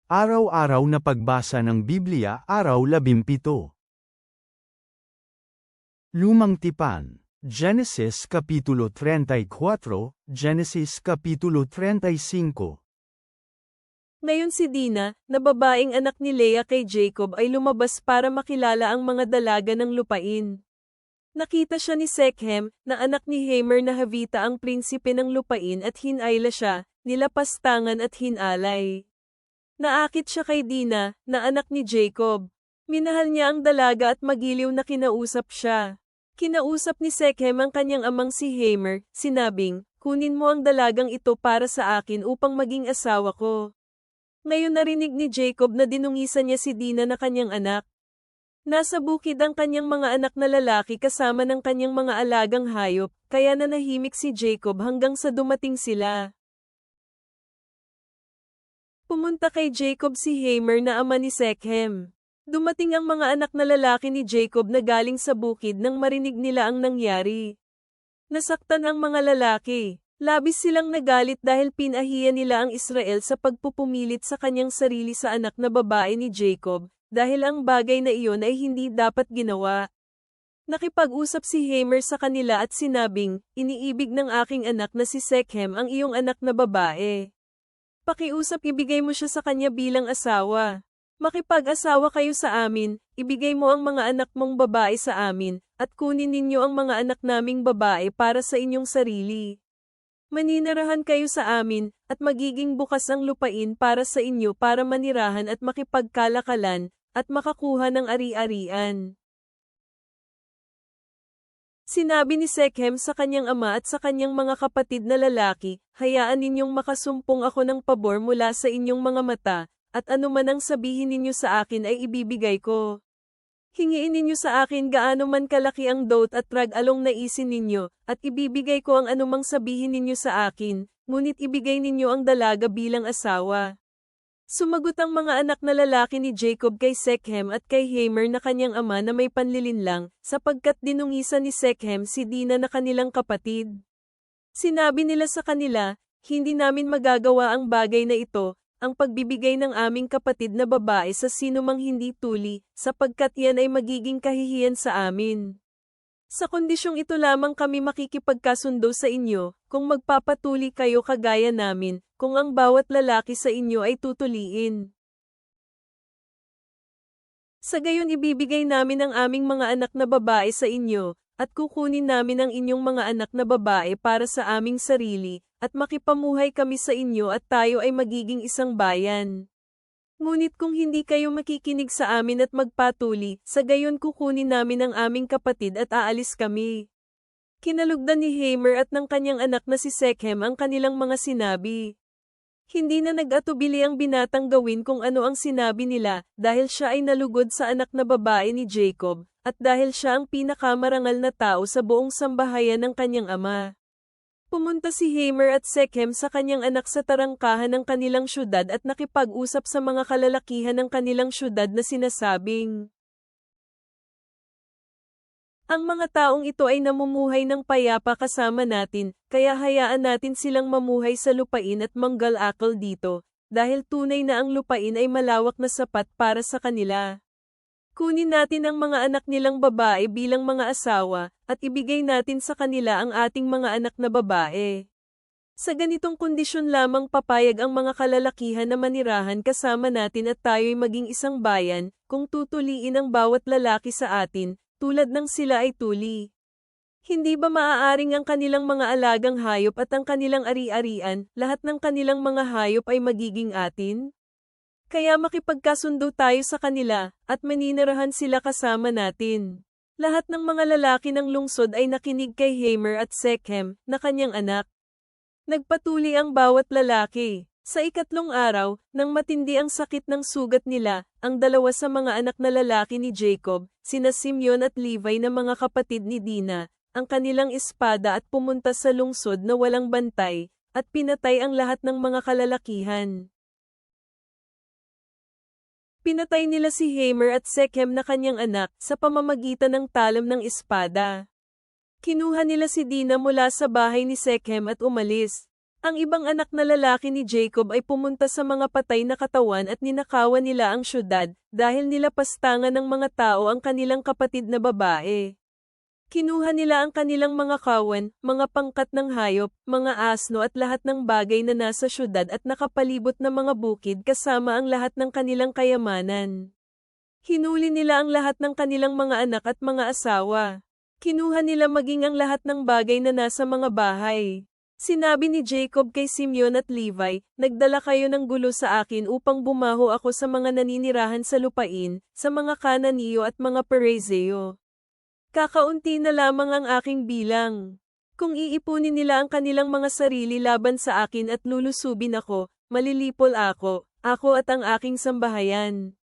Araw-araw na pagbasa ng Biblia, Araw 17. Lumang Tipan, Genesis Kapitulo 34, Genesis Kapitulo 35. Ngayon si Dina, na babaeng anak ni Leah kay Jacob ay lumabas para makilala ang mga dalaga ng lupain. Nakita siya ni Shechem, na anak ni Hamor na Havita ang prinsipe ng lupain at hinayla siya, nilapastangan at hinalay. Naakit siya kay Dina, na anak ni Jacob. Minahal niya ang dalaga at magiliw na kinausap siya. Kinausap ni Shechem ang kanyang amang si Hamor, sinabing, "Kunin mo ang dalagang ito para sa akin upang maging asawa ko." Ngayon narinig ni Jacob na dinungisan niya si Dina na kanyang anak. Nasa bukid ang kanyang mga anak na lalaki kasama ng kanyang mga alagang hayop, kaya nanahimik si Jacob hanggang sa dumating sila. Pumunta kay Jacob si Hamor na ama ni Shechem. Dumating ang mga anak na lalaki ni Jacob na galing sa bukid nang marinig nila ang nangyari. Nasaktan ang mga lalaki. Labis silang nagalit dahil pinahiya nila ang Israel sa pagpupumilit sa kanyang sarili sa anak na babae ni Jacob, dahil ang bagay na iyon ay hindi dapat ginawa. Nakipag-usap si Hamor sa kanila at sinabing, "Iniibig ng aking anak na si Shechem ang iyong anak na babae. Pakiusap ibigay mo siya sa kanya bilang asawa. Makipag-asawa kayo sa amin, ibigay mo ang mga anak mong babae sa amin, at kunin ninyo ang mga anak naming babae para sa inyong sarili. Maninirahan kayo sa amin, at magiging bukas ang lupain para sa inyo para manirahan at makipagkalakalan, at makakuha ng ari-arian." Sinabi ni Shechem sa kanyang ama at sa kanyang mga kapatid na lalaki, "Hayaan ninyong makasumpong ako ng pabor mula sa inyong mga mata, at anuman ang sabihin ninyo sa akin ay ibibigay ko. Hingiin ninyo sa akin gaano man kalaki ang dot at rag-along naisin ninyo, at ibibigay ko ang anumang sabihin ninyo sa akin, ngunit ibigay ninyo ang dalaga bilang asawa." Sumagot ang mga anak na lalaki ni Jacob kay Shechem at kay Hamor na kanyang ama na may panlilinlang, sapagkat dinungisan ni Shechem si Dina na kanilang kapatid. Sinabi nila sa kanila, "Hindi namin magagawa ang bagay na ito, ang pagbibigay ng aming kapatid na babae sa sinumang hindi tuli, sapagkat yan ay magiging kahihiyan sa amin. Sa kondisyong ito lamang kami makikipagkasundo sa inyo, kung magpapatuli kayo kagaya namin, kung ang bawat lalaki sa inyo ay tutuliin. Sa gayon ibibigay namin ang aming mga anak na babae sa inyo, at kukunin namin ang inyong mga anak na babae para sa aming sarili, at makipamuhay kami sa inyo at tayo ay magiging isang bayan. Ngunit kung hindi kayo makikinig sa amin at magpatuli, sa gayon kukunin namin ang aming kapatid at aalis kami." Kinalugdan ni Hamor at ng kanyang anak na si Shechem ang kanilang mga sinabi. Hindi na nag-atubili ang binatang gawin kung ano ang sinabi nila, dahil siya ay nalugod sa anak na babae ni Jacob, at dahil siya ang pinakamarangal na tao sa buong sambahayan ng kanyang ama. Pumunta si Hamor at Shechem sa kanyang anak sa tarangkahan ng kanilang syudad at nakipag-usap sa mga kalalakihan ng kanilang syudad na sinasabing, "Ang mga taong ito ay namumuhay ng payapa kasama natin, kaya hayaan natin silang mamuhay sa lupain at manggal-akal dito, dahil tunay na ang lupain ay malawak na sapat para sa kanila. Kunin natin ang mga anak nilang babae bilang mga asawa, at ibigay natin sa kanila ang ating mga anak na babae. Sa ganitong kondisyon lamang papayag ang mga kalalakihan na manirahan kasama natin at tayo'y maging isang bayan, kung tutuliin ang bawat lalaki sa atin, tulad ng sila ay tuli. Hindi ba maaaring ang kanilang mga alagang hayop at ang kanilang ari-arian, lahat ng kanilang mga hayop ay magiging atin? Kaya makipagkasundo tayo sa kanila, at maninirahan sila kasama natin." Lahat ng mga lalaki ng lungsod ay nakinig kay Hamor at Shechem, na kanyang anak. Nagpatuli ang bawat lalaki. Sa ikatlong araw, nang matindi ang sakit ng sugat nila, ang dalawa sa mga anak na lalaki ni Jacob, sina Simeon at Levi na mga kapatid ni Dina, ang kanilang espada at pumunta sa lungsod na walang bantay, at pinatay ang lahat ng mga kalalakihan. Pinatay nila si Hamor at Shechem na kanyang anak sa pamamagitan ng talam ng espada. Kinuha nila si Dina mula sa bahay ni Shechem at umalis. Ang ibang anak na lalaki ni Jacob ay pumunta sa mga patay na katawan at ninakawan nila ang syudad, dahil nilapastangan ng mga tao ang kanilang kapatid na babae. Kinuha nila ang kanilang mga kawan, mga pangkat ng hayop, mga asno at lahat ng bagay na nasa syudad at nakapalibot na mga bukid kasama ang lahat ng kanilang kayamanan. Hinuli nila ang lahat ng kanilang mga anak at mga asawa. Kinuha nila maging ang lahat ng bagay na nasa mga bahay. Sinabi ni Jacob kay Simeon at Levi, "Nagdala kayo ng gulo sa akin upang bumaho ako sa mga naninirahan sa lupain, sa mga Kananiyo at mga Perezeo. Kakaunti na lamang ang aking bilang. Kung iipunin nila ang kanilang mga sarili laban sa akin at lulusubin ako, malilipol ako at ang aking sambahayan."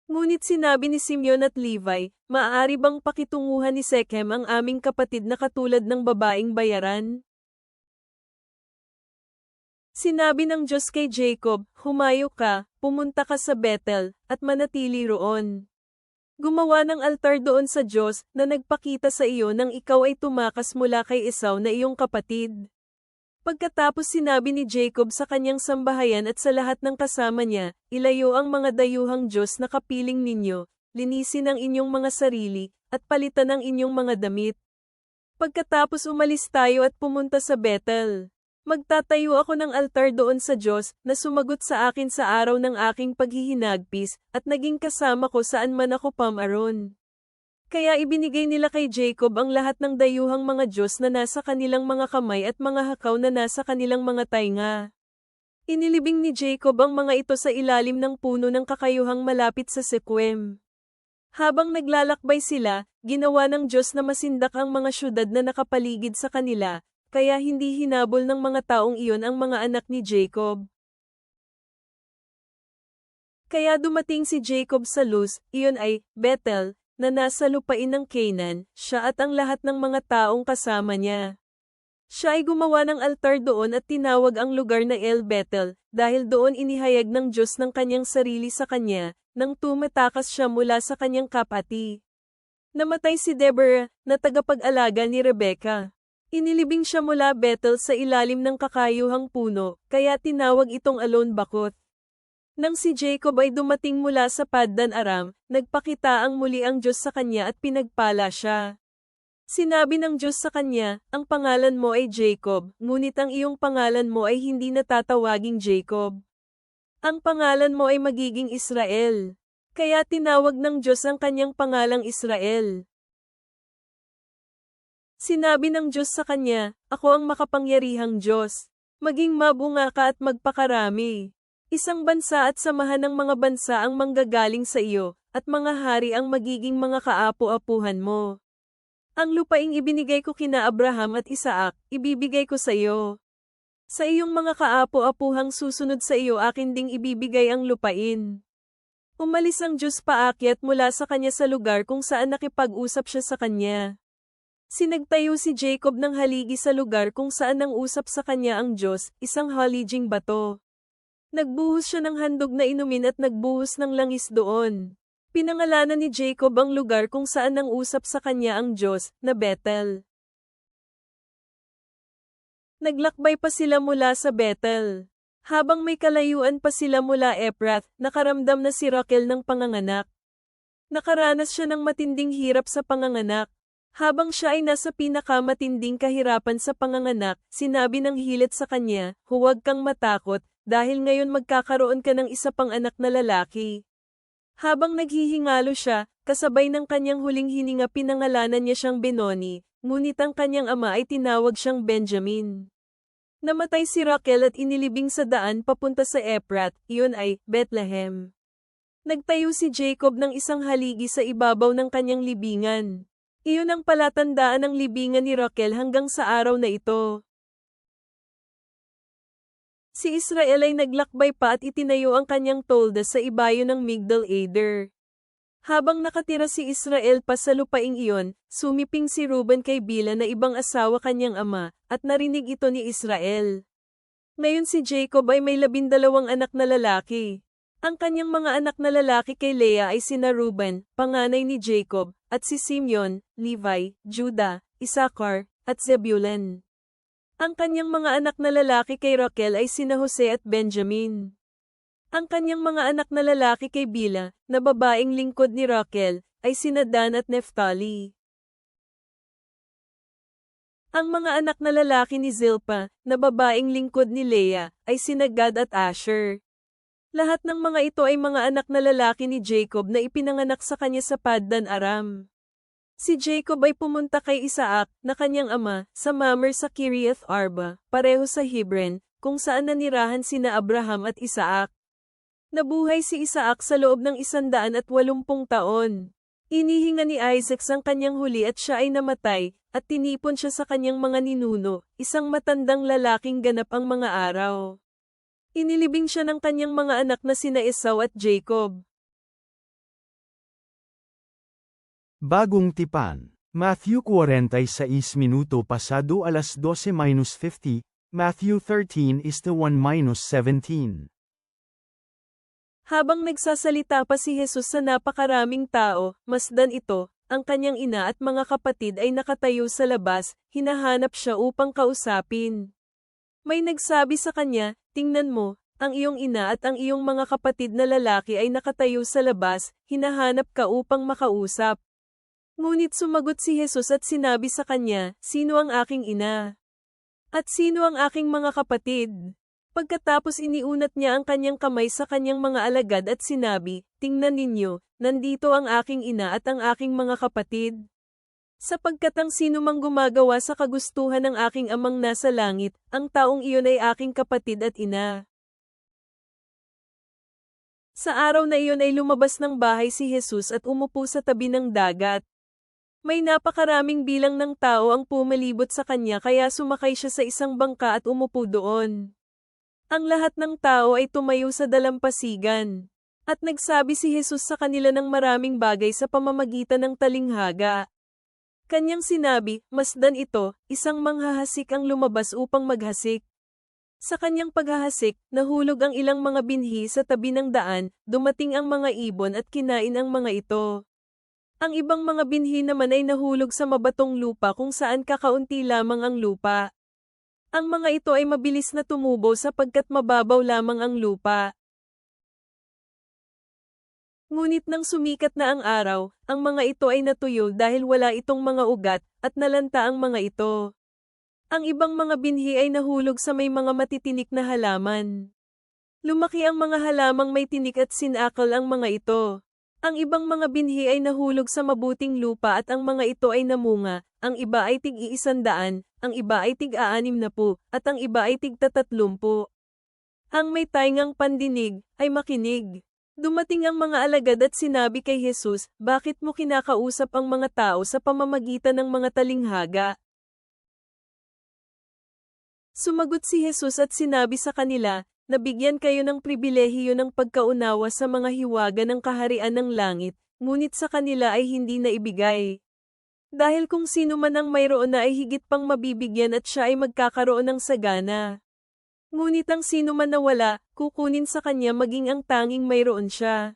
Ngunit sinabi ni Simeon at Levi, "Maaari bang pakitunguhan ni Shechem ang aming kapatid na katulad ng babaeng bayaran?" Sinabi ng Diyos kay Jacob, "Humayo ka, pumunta ka sa Bethel, at manatili roon. Gumawa ng altar doon sa Diyos na nagpakita sa iyo nang ikaw ay tumakas mula kay Esau na iyong kapatid." Pagkatapos sinabi ni Jacob sa kanyang sambahayan at sa lahat ng kasama niya, "Ilayo ang mga dayuhang Diyos na kapiling ninyo, linisin ang inyong mga sarili, at palitan ang inyong mga damit. Pagkatapos umalis tayo at pumunta sa Bethel. Magtatayo ako ng altar doon sa Diyos na sumagot sa akin sa araw ng aking paghihinagpis, at naging kasama ko saan man ako pamaroon." Kaya ibinigay nila kay Jacob ang lahat ng dayuhang mga Diyos na nasa kanilang mga kamay at mga hakaw na nasa kanilang mga tainga. Inilibing ni Jacob ang mga ito sa ilalim ng puno ng kakayuhang malapit sa Sequem. Habang naglalakbay sila, ginawa ng Diyos na masindak ang mga syudad na nakapaligid sa kanila, kaya hindi hinabol ng mga taong iyon ang mga anak ni Jacob. Kaya dumating si Jacob sa Luz, iyon ay Bethel, na nasa lupain ng Canaan, siya at ang lahat ng mga taong kasama niya. Siya ay gumawa ng altar doon at tinawag ang lugar na El Bethel, dahil doon inihayag ng Diyos ng kanyang sarili sa kanya, nang tumatakas siya mula sa kanyang kapati. Namatay si Deborah, na tagapag-alaga ni Rebecca. Inilibing siya mula Bethel sa ilalim ng kakayuhang puno, kaya tinawag itong Alon Bakot. Nang si Jacob ay dumating mula sa Paddan Aram, nagpakita ang muli ang Diyos sa kanya at pinagpala siya. Sinabi ng Diyos sa kanya, "Ang pangalan mo ay Jacob, ngunit ang iyong pangalan mo ay hindi natatawaging Jacob. Ang pangalan mo ay magiging Israel." Kaya tinawag ng Diyos ang kanyang pangalang Israel. Sinabi ng Diyos sa kanya, "Ako ang makapangyarihang Diyos. Maging mabunga ka at magpakarami. Isang bansa at samahan ng mga bansa ang manggagaling sa iyo, at mga hari ang magiging mga kaapu-apuhan mo. Ang lupaing ibinigay ko kina Abraham at Isaac, ibibigay ko sa iyo. Sa iyong mga kaapu-apuhang susunod sa iyo akin ding ibibigay ang lupain." Umalis ang Diyos paakyat mula sa kanya sa lugar kung saan nakipag-usap siya sa kanya. Sinagtayo si Jacob ng haligi sa lugar kung saan nang usap sa kanya ang Diyos, isang haliging bato. Nagbuhos siya ng handog na inumin at nagbuhos ng langis doon. Pinangalanan ni Jacob ang lugar kung saan nang usap sa kanya ang Diyos, na Bethel. Naglakbay pa sila mula sa Bethel. Habang may kalayuan pa sila mula Ephrath, nakaramdam na si Rachel ng panganganak. Nakaranas siya ng matinding hirap sa panganganak. Habang siya ay nasa pinakamatinding kahirapan sa panganganak, sinabi ng hilit sa kanya, "Huwag kang matakot, dahil ngayon magkakaroon ka ng isa pang anak na lalaki." Habang naghihingalo siya, kasabay ng kanyang huling hininga pinangalanan niya siyang Benoni, ngunit ang kanyang ama ay tinawag siyang Benjamin. Namatay si Rachel at inilibing sa daan papunta sa Ephrath, iyon ay Bethlehem. Nagtayo si Jacob ng isang haligi sa ibabaw ng kanyang libingan. Iyon ang palatandaan ng libingan ni Rachel hanggang sa araw na ito. Si Israel ay naglakbay pa at itinayo ang kanyang tolda sa ibayo ng Migdal Eder. Habang nakatira si Israel pa sa lupaing iyon, sumiping si Reuben kay Bilha na ibang asawa kanyang ama, at narinig ito ni Israel. Ngayon si Jacob ay may 12 anak na lalaki. Ang kanyang mga anak na lalaki kay Leah ay sina Reuben, panganay ni Jacob, at si Simeon, Levi, Judah, Issachar, at Zebulun. Ang kanyang mga anak na lalaki kay Raquel ay sina Jose at Benjamin. Ang kanyang mga anak na lalaki kay Bilha, na babaeng lingkod ni Raquel, ay sina Dan at Naphtali. Ang mga anak na lalaki ni Zilpa, na babaeng lingkod ni Leah, ay sina Gad at Asher. Lahat ng mga ito ay mga anak na lalaki ni Jacob na ipinanganak sa kanya sa Paddan Aram. Si Jacob ay pumunta kay Isaac, na kanyang ama, sa Mamre sa Kiriath Arba, pareho sa Hebron, kung saan nanirahan sina Abraham at Isaac. Nabuhay si Isaac sa loob ng 180 taon. Inihinga ni Isaac ang kanyang huli at siya ay namatay, at tinipon siya sa kanyang mga ninuno, isang matandang lalaking ganap ang mga araw. Inilibing siya ng kanyang mga anak na sina Esau at Jacob. Bagong tipan. Matthew 46 minuto pasado alas 12:50, Matthew 13:1-17. Habang nagsasalita pa si Jesus sa napakaraming tao, masdan ito, ang kanyang ina at mga kapatid ay nakatayo sa labas, hinahanap siya upang kausapin. May nagsabi sa kanya, "Tingnan mo, ang iyong ina at ang iyong mga kapatid na lalaki ay nakatayo sa labas, hinahanap ka upang makausap." Ngunit sumagot si Jesus at sinabi sa kanya, "Sino ang aking ina? At sino ang aking mga kapatid?" Pagkatapos iniunat niya ang kanyang kamay sa kanyang mga alagad at sinabi, "Tingnan ninyo, nandito ang aking ina at ang aking mga kapatid. Sapagkat ang sino mang gumagawa sa kagustuhan ng aking amang nasa langit, ang taong iyon ay aking kapatid at ina." Sa araw na iyon ay lumabas ng bahay si Jesus at umupo sa tabi ng dagat. May napakaraming bilang ng tao ang pumalibot sa kanya kaya sumakay siya sa isang bangka at umupo doon. Ang lahat ng tao ay tumayo sa dalampasigan. At nagsabi si Jesus sa kanila ng maraming bagay sa pamamagitan ng talinghaga. Kanyang sinabi, "Masdan ito, isang manghahasik ang lumabas upang maghasik." Sa kanyang paghahasik, nahulog ang ilang mga binhi sa tabi ng daan, dumating ang mga ibon at kinain ang mga ito. Ang ibang mga binhi naman ay nahulog sa mabatong lupa kung saan kakaunti lamang ang lupa. Ang mga ito ay mabilis na tumubo sapagkat mababaw lamang ang lupa. Ngunit nang sumikat na ang araw, ang mga ito ay natuyo dahil wala itong mga ugat, at nalanta ang mga ito. Ang ibang mga binhi ay nahulog sa may mga matitinik na halaman. Lumaki ang mga halamang may tinik at sinakal ang mga ito. Ang ibang mga binhi ay nahulog sa mabuting lupa at ang mga ito ay namunga, ang iba ay tig-100, ang iba ay tig-60, at ang iba ay tig-30. Ang may taingang pandinig, ay makinig. Dumating ang mga alagad at sinabi kay Jesus, "Bakit mo kinakausap ang mga tao sa pamamagitan ng mga talinghaga?" Sumagot si Jesus at sinabi sa kanila, "Nabigyan kayo ng pribilehiyo ng pagkaunawa sa mga hiwaga ng kaharian ng langit, ngunit sa kanila ay hindi naibigay. Dahil kung sino man ang mayroon na ay higit pang mabibigyan at siya ay magkakaroon ng sagana. Ngunit ang sino man na wala, kukunin sa kanya maging ang tanging mayroon siya.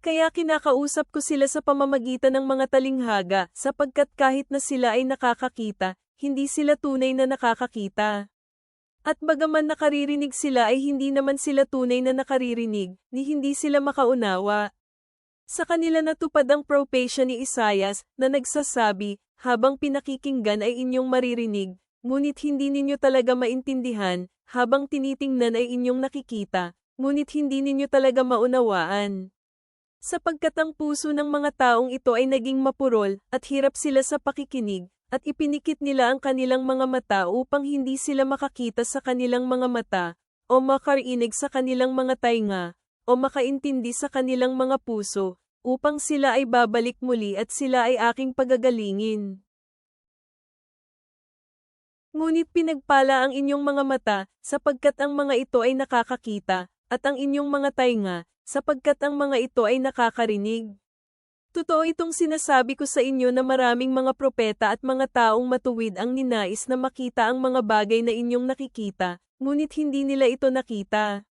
Kaya kinakausap ko sila sa pamamagitan ng mga talinghaga, sapagkat kahit na sila ay nakakakita, hindi sila tunay na nakakakita. At bagaman nakaririnig sila ay hindi naman sila tunay na nakaririnig, ni hindi sila makaunawa." Sa kanila natupad ang propesya ni Isaias, na nagsasabi, "Habang pinakikinggan ay inyong maririnig, ngunit hindi ninyo talaga maintindihan, habang tinitingnan ay inyong nakikita, ngunit hindi ninyo talaga maunawaan." Sapagkat ang puso ng mga taong ito ay naging mapurol, at hirap sila sa pakikinig, at ipinikit nila ang kanilang mga mata upang hindi sila makakita sa kanilang mga mata, o makarinig sa kanilang mga tainga, o makaintindi sa kanilang mga puso, upang sila ay babalik muli at sila ay aking pagagalingin. Ngunit pinagpala ang inyong mga mata, sapagkat ang mga ito ay nakakakita, at ang inyong mga tainga, sapagkat ang mga ito ay nakakarinig. Totoo itong sinasabi ko sa inyo na maraming mga propeta at mga taong matuwid ang ninais na makita ang mga bagay na inyong nakikita, ngunit hindi nila ito nakita.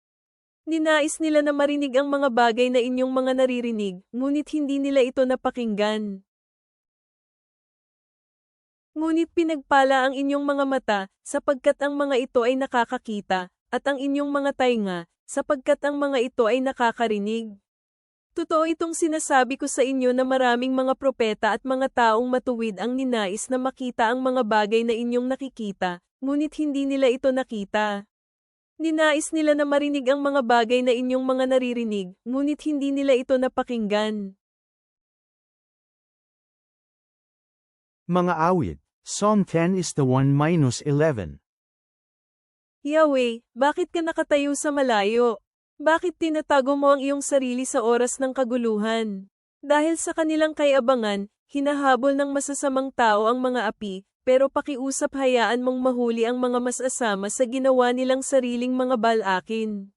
Ninais nila na marinig ang mga bagay na inyong mga naririnig, ngunit hindi nila ito napakinggan. Ngunit pinagpala ang inyong mga mata, sapagkat ang mga ito ay nakakakita, at ang inyong mga tainga, sapagkat ang mga ito ay nakakarinig. Totoo itong sinasabi ko sa inyo na maraming mga propeta at mga taong matuwid ang ninais na makita ang mga bagay na inyong nakikita, ngunit hindi nila ito nakita. Ninais nila na marinig ang mga bagay na inyong mga naririnig, ngunit hindi nila ito napakinggan. Mga awit, Psalm 10 is the 1-11. Yahweh, bakit ka nakatayo sa malayo? Bakit tinatago mo ang iyong sarili sa oras ng kaguluhan? Dahil sa kanilang kayabangan, hinahabol ng masasamang tao ang mga api, pero pakiusap hayaan mong mahuli ang mga masasama sa ginawa nilang sariling mga balakin.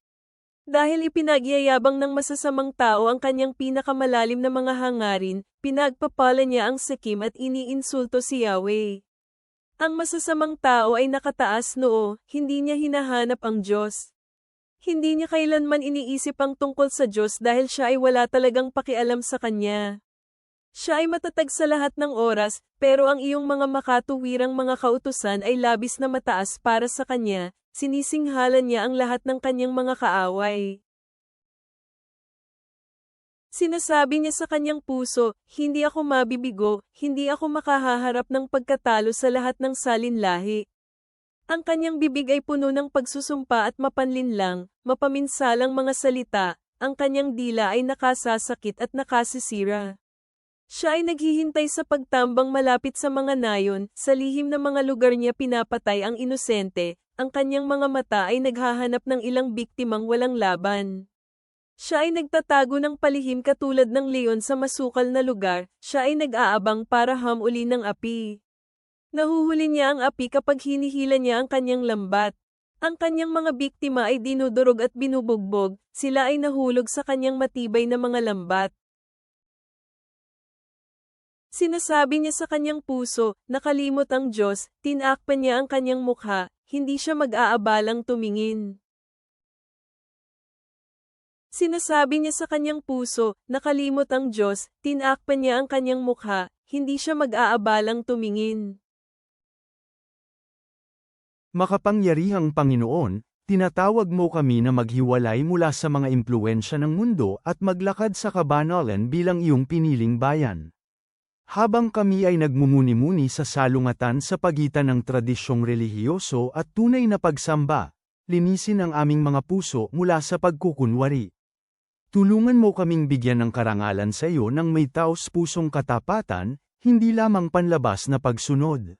Dahil ipinagyayabang ng masasamang tao ang kanyang pinakamalalim na mga hangarin, pinagpapala niya ang Sekim at iniinsulto si Yahweh. Ang masasamang tao ay nakataas noo, hindi niya hinahanap ang Diyos. Hindi niya kailanman iniisip ang tungkol sa Diyos dahil siya ay wala talagang pakialam sa Kanya. Siya ay matatag sa lahat ng oras, pero ang iyong mga makatuwirang mga kautusan ay labis na mataas para sa Kanya, sinisinghalan niya ang lahat ng kanyang mga kaaway. Sinasabi niya sa kanyang puso, hindi ako mabibigo, hindi ako makahaharap ng pagkatalo sa lahat ng salinlahi. Ang kanyang bibig ay puno ng pagsusumpa at mapanlinlang, mapaminsalang mga salita, ang kanyang dila ay nakasasakit at nakasisira. Siya ay naghihintay sa pagtambang malapit sa mga nayon, sa lihim na mga lugar niya pinapatay ang inosente, ang kanyang mga mata ay naghahanap ng ilang biktimang walang laban. Siya ay nagtatago ng palihim katulad ng leon sa masukal na lugar, siya ay nag-aabang para hamuli ng api. Nahuhuli niya ang api kapag hinihila niya ang kanyang lambat. Ang kanyang mga biktima ay dinudurog at binubugbog, sila ay nahulog sa kanyang matibay na mga lambat. Sinasabi niya sa kanyang puso, nakalimot ang Diyos, tinakpan niya ang kanyang mukha, hindi siya mag-aabalang tumingin. Sinasabi niya sa kanyang puso, nakalimot ang Diyos, tinakpan niya ang kanyang mukha, hindi siya mag-aabalang tumingin. Makapangyarihang Panginoon, tinatawag mo kami na maghiwalay mula sa mga impluwensya ng mundo at maglakad sa kabanalan bilang iyong piniling bayan. Habang kami ay nagmumuni-muni sa salungatan sa pagitan ng tradisyong relihiyoso at tunay na pagsamba, linisin ang aming mga puso mula sa pagkukunwari. Tulungan mo kaming bigyan ng karangalan sa iyo ng may taos-pusong katapatan, hindi lamang panlabas na pagsunod.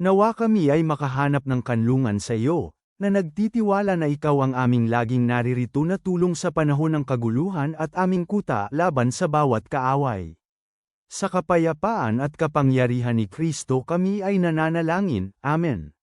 Nawa kami ay makahanap ng kanlungan sa iyo, na nagtitiwala na ikaw ang aming laging naririto na tulong sa panahon ng kaguluhan at aming kuta laban sa bawat kaaway. Sa kapayapaan at kapangyarihan ni Kristo kami ay nananalangin, Amen.